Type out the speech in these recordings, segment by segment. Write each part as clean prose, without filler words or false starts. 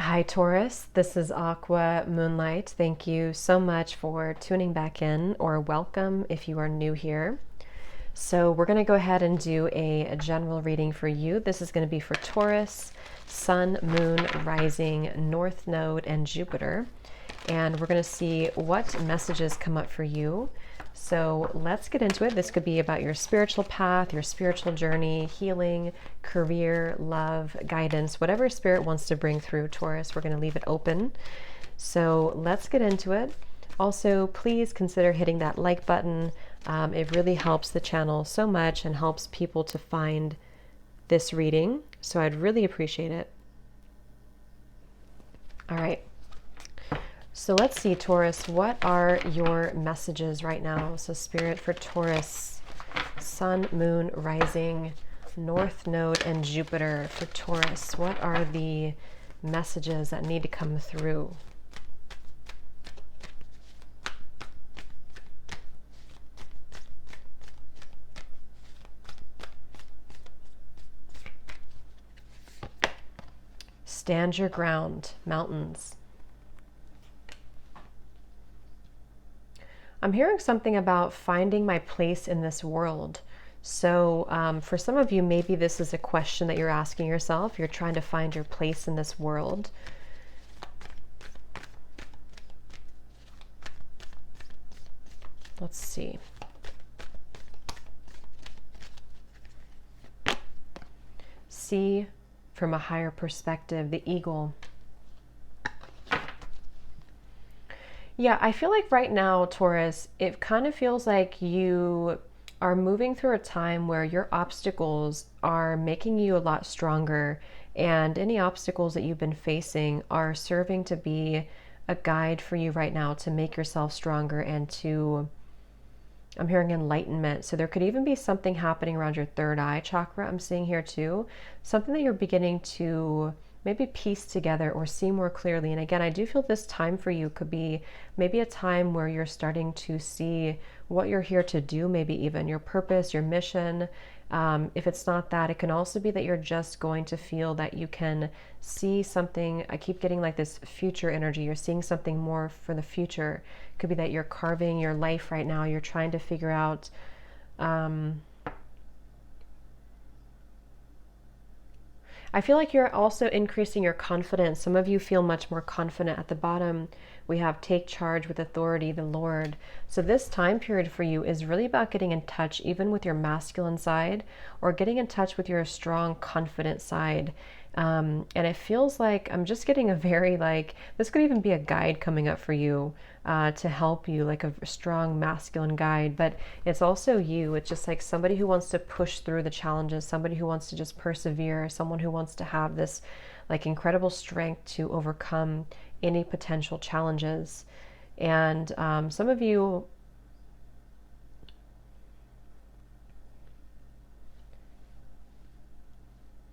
Hi, Taurus. This is Aqua Moonlight. Thank you so much for tuning back in, or welcome if you are new here. So, we're going to go ahead and do a general reading for you. This is going to be for Taurus, Sun, Moon, Rising, North Node, and Jupiter. And we're going to see what messages come up for you. So let's get into it. This could be about your spiritual path, your spiritual journey, healing, career, love, guidance, whatever spirit wants to bring through, Taurus. We're going to leave it open. So let's get into it. Also, please consider hitting that like button. It really helps the channel so much and helps people to find this reading. So I'd really appreciate it. All right. So let's see, Taurus, what are your messages right now? So Spirit for Taurus, Sun, Moon, Rising, North Node, and Jupiter for Taurus. What are the messages that need to come through? Stand your ground, mountains. I'm hearing something about finding my place in this world. So for some of you, maybe this is a question that you're asking yourself. You're trying to find your place in this world. Let's see. See from a higher perspective, the eagle. Yeah, I feel like right now, Taurus, it kind of feels like you are moving through a time where your obstacles are making you a lot stronger, and any obstacles that you've been facing are serving to be a guide for you right now to make yourself stronger and to, I'm hearing enlightenment. So there could even be something happening around your third eye chakra. I'm seeing here too, something that you're beginning to maybe piece together or see more clearly. And again, I do feel this time for you could be maybe a time where you're starting to see what you're here to do, maybe even your purpose, your mission. If it's not that, it can also be that you're just going to feel that you can see something. I keep getting like this future energy. You're seeing something more for the future. It could be that you're carving your life right now. You're trying to figure out I feel like you're also increasing your confidence. Some of you feel much more confident. At the bottom, we have take charge with authority, the Lord. So this time period for you is really about getting in touch even with your masculine side, or getting in touch with your strong, confident side. And it feels like I'm just getting a very this could even be a guide coming up for you to help you, like a strong masculine guide, but it's also you. It's just like somebody who wants to push through the challenges, somebody who wants to just persevere, someone who wants to have this like incredible strength to overcome any potential challenges. And some of you,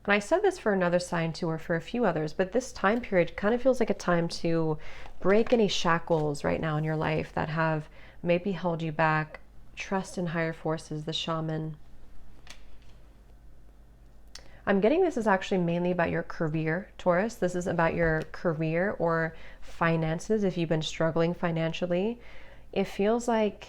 and I said this for another sign too, or for a few others, but this time period kind of feels like a time to break any shackles right now in your life that have maybe held you back. Trust in higher forces, the shaman. I'm getting this is actually mainly about your career, Taurus. This is about your career or finances if you've been struggling financially. It feels like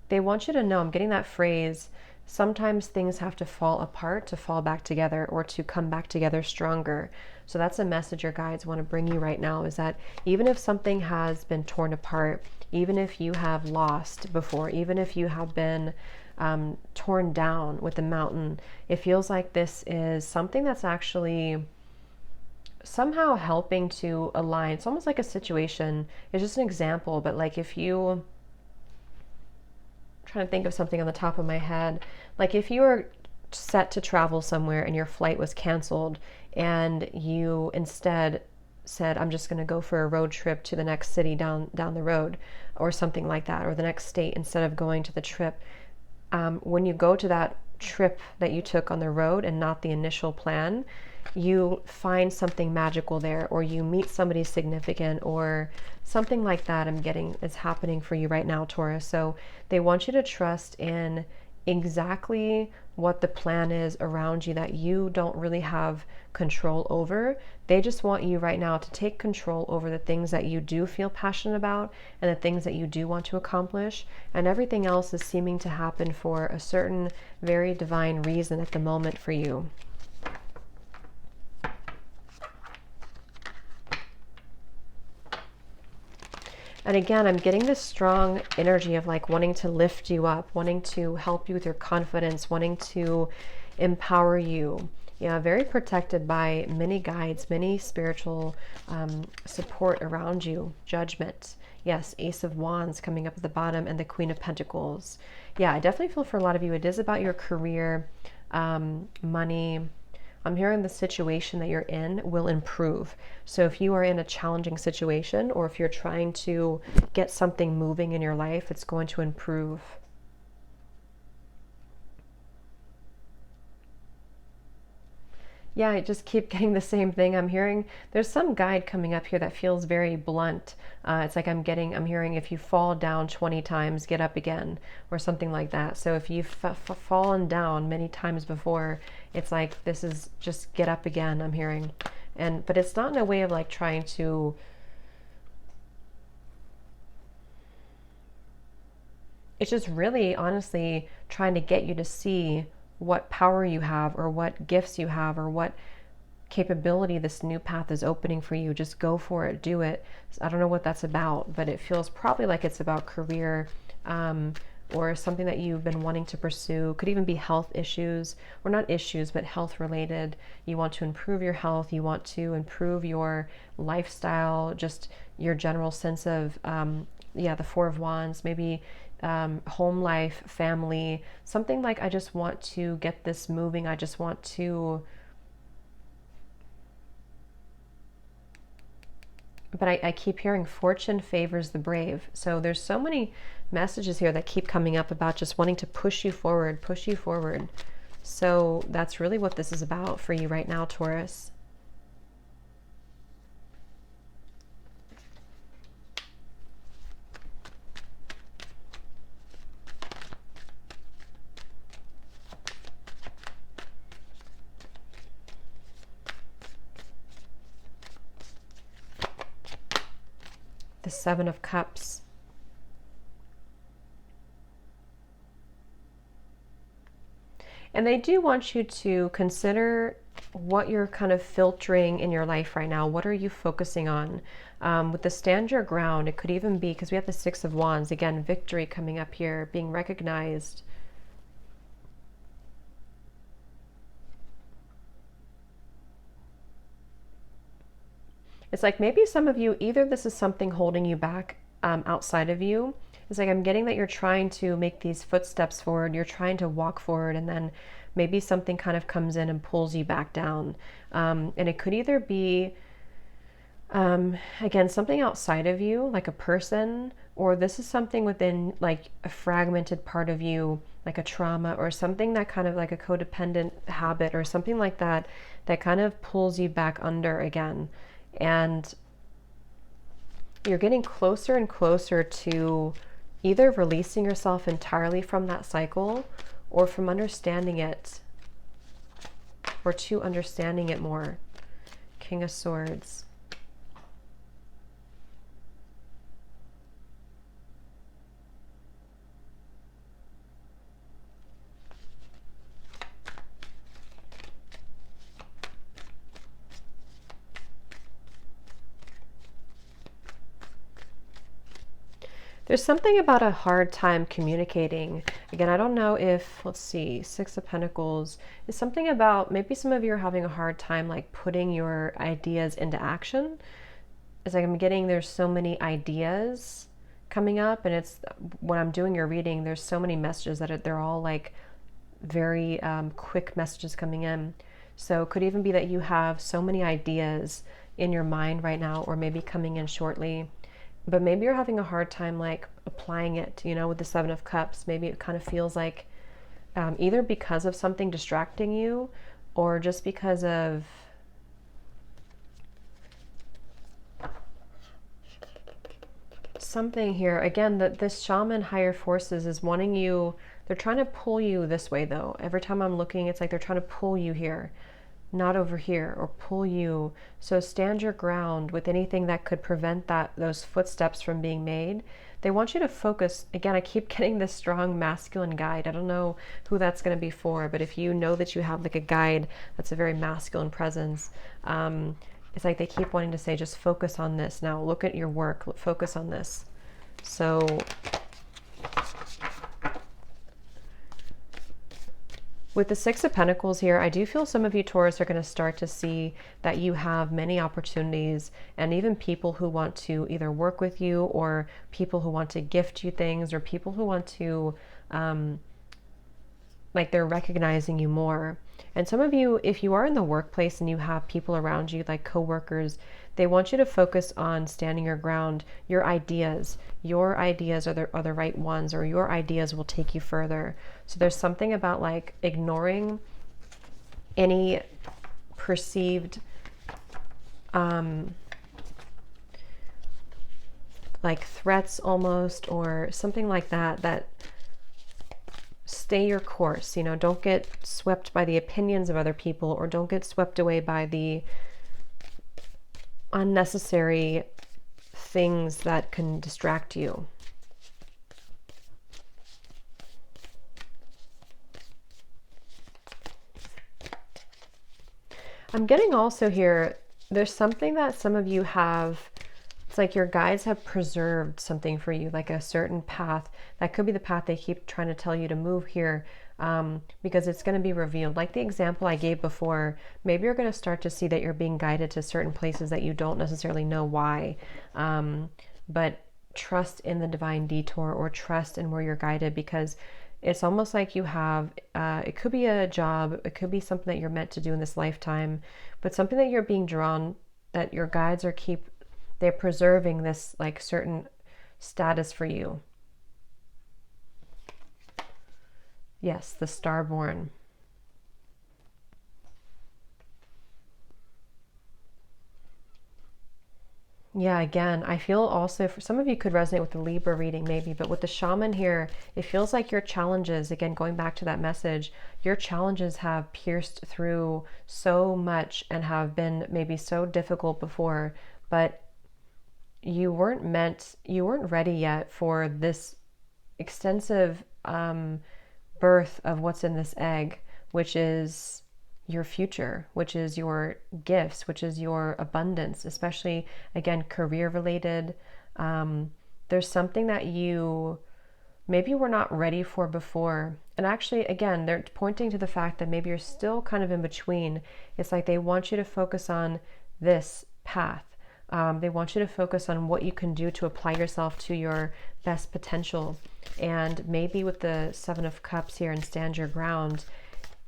they want you to know, I'm getting that phrase, sometimes things have to fall apart to fall back together or to come back together stronger. So that's a message your guides want to bring you right now, is that even if something has been torn apart, even if you have lost before, even if you have been torn down with the mountain, it feels like this is something that's actually somehow helping to align. It's almost like a situation. It's just an example, but like if you, trying to think of something on the top of my head. Like if you were set to travel somewhere and your flight was canceled and you instead said, I'm just going to go for a road trip to the next city down the road or something like that, or the next state instead of going to the trip. When you go to that trip that you took on the road and not the initial plan, you find something magical there, or you meet somebody significant, or something like that I'm getting is happening for you right now, Taurus. So they want you to trust in exactly what the plan is around you that you don't really have control over. They just want you right now to take control over the things that you do feel passionate about and the things that you do want to accomplish. And everything else is seeming to happen for a certain very divine reason at the moment for you. And again, I'm getting this strong energy of like wanting to lift you up, wanting to help you with your confidence, wanting to empower you. Yeah, very protected by many guides, many spiritual support around you. Judgment. Yes, Ace of Wands coming up at the bottom and the Queen of Pentacles. Yeah, I definitely feel for a lot of you, it is about your career, money. I'm hearing the situation that you're in will improve. So if you are in a challenging situation or if you're trying to get something moving in your life, it's going to improve. Yeah, I just keep getting the same thing. I'm hearing there's some guide coming up here that feels very blunt. It's like I'm hearing if you fall down 20 times, get up again, or something like that. So if you've fallen down many times before, it's like this is just get up again, I'm hearing. But it's not in a way of like trying to, it's just really honestly trying to get you to see what power you have or what gifts you have or what capability this new path is opening for you. Just go for it, do it. I don't know what that's about, but it feels probably like it's about career, or something that you've been wanting to pursue. Could even be health issues, or not issues, but health related. You want to improve your health, you want to improve your lifestyle, just your general sense of, the Four of Wands, maybe home life, family, something like I just want to get this moving. I just want to, but I keep hearing fortune favors the brave. So there's so many messages here that keep coming up about just wanting to push you forward, push you forward. So that's really what this is about for you right now, Taurus. The Seven of Cups. And they do want you to consider what you're kind of filtering in your life right now. What are you focusing on? With the stand your ground, it could even be, because we have the Six of Wands, again, victory coming up here, being recognized. It's like maybe some of you, either this is something holding you back outside of you. It's like I'm getting that you're trying to make these footsteps forward, you're trying to walk forward, and then maybe something kind of comes in and pulls you back down. And it could either be, again, something outside of you, like a person, or this is something within like a fragmented part of you, like a trauma or something that kind of like a codependent habit or something like that, that kind of pulls you back under again. And you're getting closer and closer to either releasing yourself entirely from that cycle or from understanding it, or to understanding it more. King of Swords. There's something about a hard time communicating. Again, I don't know if, let's see, Six of Pentacles is something about maybe some of you are having a hard time like putting your ideas into action. It's like I'm getting there's so many ideas coming up, and it's when I'm doing your reading, there's so many messages that they're all like very quick messages coming in. So it could even be that you have so many ideas in your mind right now, or maybe coming in shortly. But maybe you're having a hard time like applying it, with the Seven of Cups. Maybe it kind of feels like either because of something distracting you, or just because of something here. Again, that this shaman higher forces is wanting you, they're trying to pull you this way though. Every time I'm looking, it's like they're trying to pull you here, not over here, or pull you. So stand your ground with anything that could prevent those footsteps from being made. They want you to focus. Again, I keep getting this strong masculine guide. I don't know who that's going to be for, but if you know that you have like a guide that's a very masculine presence, it's like they keep wanting to say, just focus on this. Now look at your work, focus on this. So with the Six of Pentacles here, I do feel some of you Taurus are going to start to see that you have many opportunities, and even people who want to either work with you, or people who want to gift you things, or people who want to, like they're recognizing you more. And some of you, if you are in the workplace and you have people around you, like coworkers, they want you to focus on standing your ground. Your ideas are the right ones, or your ideas will take you further. So there's something about like ignoring any perceived like threats almost, or something like that stay your course. You know, don't get swept by the opinions of other people, or don't get swept away by the unnecessary things that can distract you. I'm getting also here, there's something that some of you have, it's like your guides have preserved something for you, like a certain path. That could be the path they keep trying to tell you to move here, because it's going to be revealed. Like the example I gave before, maybe you're going to start to see that you're being guided to certain places that you don't necessarily know why, but trust in the divine detour, or trust in where you're guided, because it's almost like you have, it could be a job, it could be something that you're meant to do in this lifetime, but something that you're being drawn, that your guides are they're preserving this like certain status for you. Yes, the Starborn. Yeah, again, I feel also, for some of you could resonate with the Libra reading maybe, but with the shaman here, it feels like your challenges, again, going back to that message, your challenges have pierced through so much and have been maybe so difficult before, but you weren't ready yet for this extensive birth of what's in this egg, which is your future, which is your gifts, which is your abundance, especially, again, career related. There's something that you maybe were not ready for before. And actually, again, they're pointing to the fact that maybe you're still kind of in between. It's like they want you to focus on this path. They want you to focus on what you can do to apply yourself to your best potential. And maybe with the Seven of Cups here and stand your ground,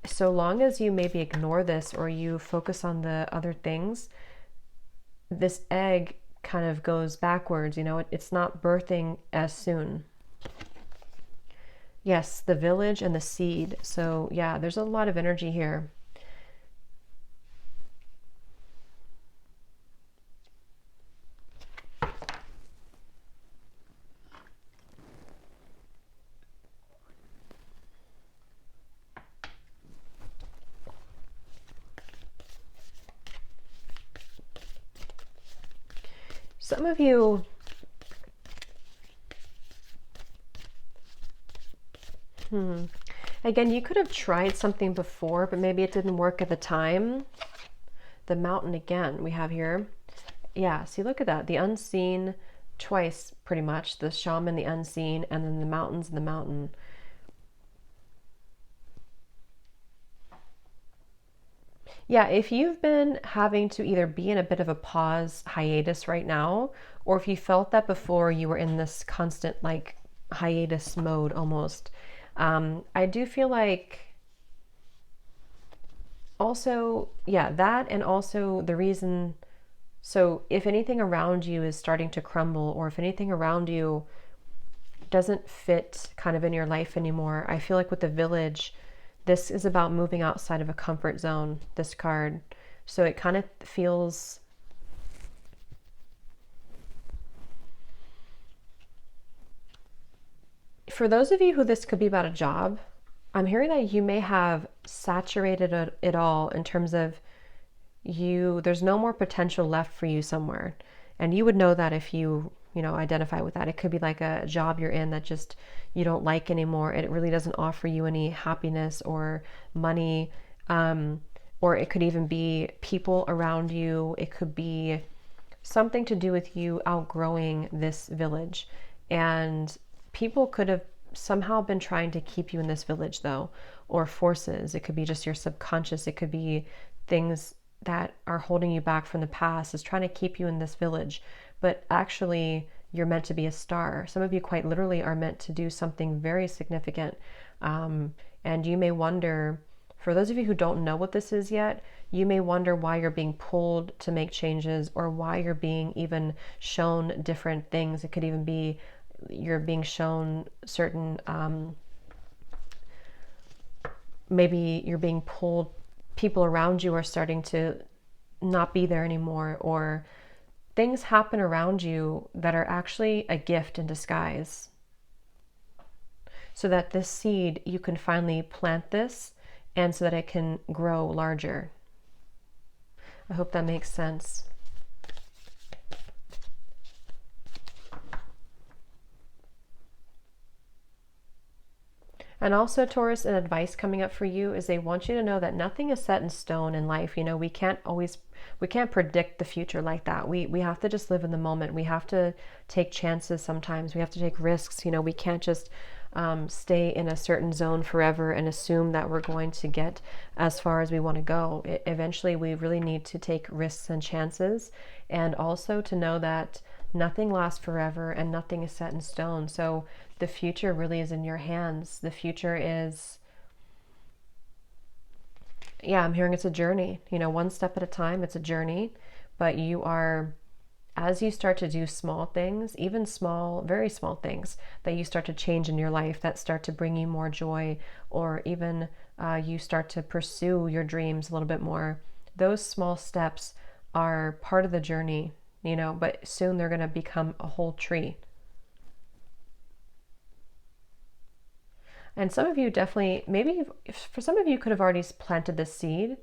so long as you maybe ignore this, or you focus on the other things, this egg kind of goes backwards, you know, it's not birthing as soon. Yes, the village and the seed. So yeah, there's a lot of energy here. Some of you, again, you could have tried something before, but maybe it didn't work at the time. The mountain again, we have here. Yeah, see, look at that. The unseen twice, pretty much. The shaman, the unseen, and then the mountains and the mountain. Yeah, if you've been having to either be in a bit of a pause hiatus right now, or if you felt that before, you were in this constant like hiatus mode almost. I do feel like also, yeah, that, and also the reason. So if anything around you is starting to crumble, or if anything around you doesn't fit kind of in your life anymore, I feel like with the village, this is about moving outside of a comfort zone, this card. So it kind of feels, For those of you who this could be about a job, I'm hearing that you may have saturated it all in terms of there's no more potential left for you somewhere. And you would know that if you identify with that. It could be like a job you're in that just you don't like anymore. It really doesn't offer you any happiness or money. Or it could even be people around you. It could be something to do with you outgrowing this village. And people could have somehow been trying to keep you in this village though, or forces. It could be just your subconscious. It could be things that are holding you back from the past, is trying to keep you in this village. But actually, you're meant to be a star. Some of you quite literally are meant to do something very significant. And you may wonder, for those of you who don't know what this is yet, you may wonder why you're being pulled to make changes, or why you're being even shown different things. It could even be you're being shown certain, maybe you're being pulled, people around you are starting to not be there anymore, or things happen around you that are actually a gift in disguise. So that this seed, you can finally plant this, and so that it can grow larger. I hope that makes sense. And also, Taurus, an advice coming up for you is they want you to know that nothing is set in stone in life. We can't predict the future like that. We have to just live in the moment. We have to take chances sometimes. We have to take risks. We can't just stay in a certain zone forever and assume that we're going to get as far as we want to go. Eventually, we really need to take risks and chances, and also to know that nothing lasts forever and nothing is set in stone. So the future really is in your hands. The future is, I'm hearing it's a journey, one step at a time. It's a journey, but you are, as you start to do small things, even small, very small things that you start to change in your life that start to bring you more joy, or even you start to pursue your dreams a little bit more. Those small steps are part of the journey, but soon they're going to become a whole tree. And some of you definitely, maybe for some of you could have already planted this seed,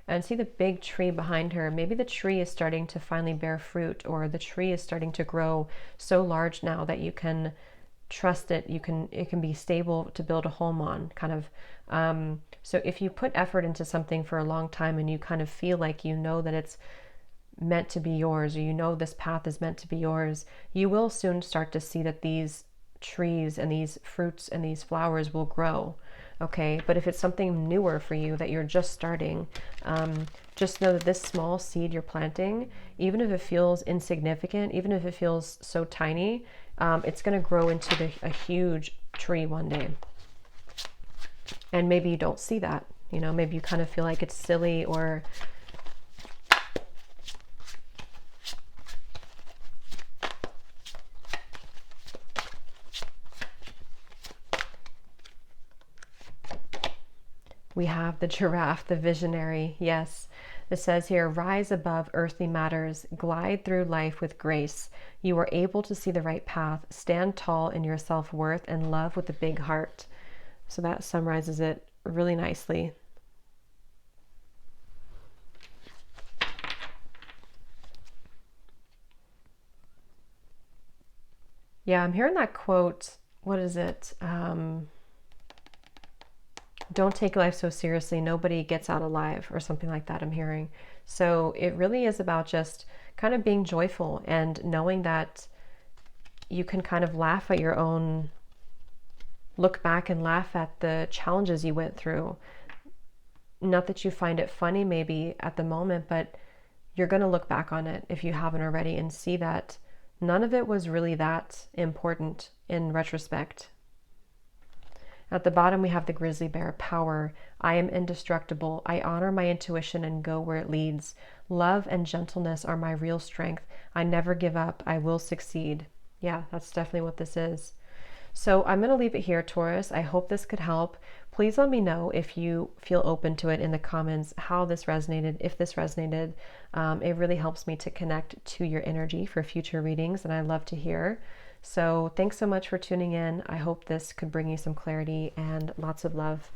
and see the big tree behind her. Maybe the tree is starting to finally bear fruit, or the tree is starting to grow so large now that you can trust it. It can be stable to build a home on, kind of. So if you put effort into something for a long time and you kind of feel like that it's meant to be yours, or this path is meant to be yours, you will soon start to see that these trees and these fruits and these flowers will grow. Okay, but if it's something newer for you that you're just starting, just know that this small seed you're planting, even if it feels insignificant, even if it feels so tiny, it's going to grow into a huge tree one day. And maybe you don't see that, maybe you kind of feel like it's silly, or we have the giraffe, the visionary. Yes, it says here, rise above earthly matters, glide through life with grace. You are able to see the right path, stand tall in your self-worth, and love with a big heart. So that summarizes it really nicely. Yeah, I'm hearing that quote. What is it? Don't take life so seriously. Nobody gets out alive, or something like that, I'm hearing. So it really is about just kind of being joyful and knowing that you can kind of laugh at your own, look back and laugh at the challenges you went through. Not that you find it funny maybe at the moment, but you're going to look back on it if you haven't already and see that none of it was really that important in retrospect. At the bottom, we have the grizzly bear, power. I am indestructible. I honor my intuition and go where it leads. Love and gentleness are my real strength. I never give up. I will succeed. Yeah, that's definitely what this is. So I'm going to leave it here, Taurus. I hope this could help. Please let me know if you feel open to it in the comments, how this resonated, if this resonated. It really helps me to connect to your energy for future readings, and I love to hear. So thanks so much for tuning in. I hope this could bring you some clarity and lots of love.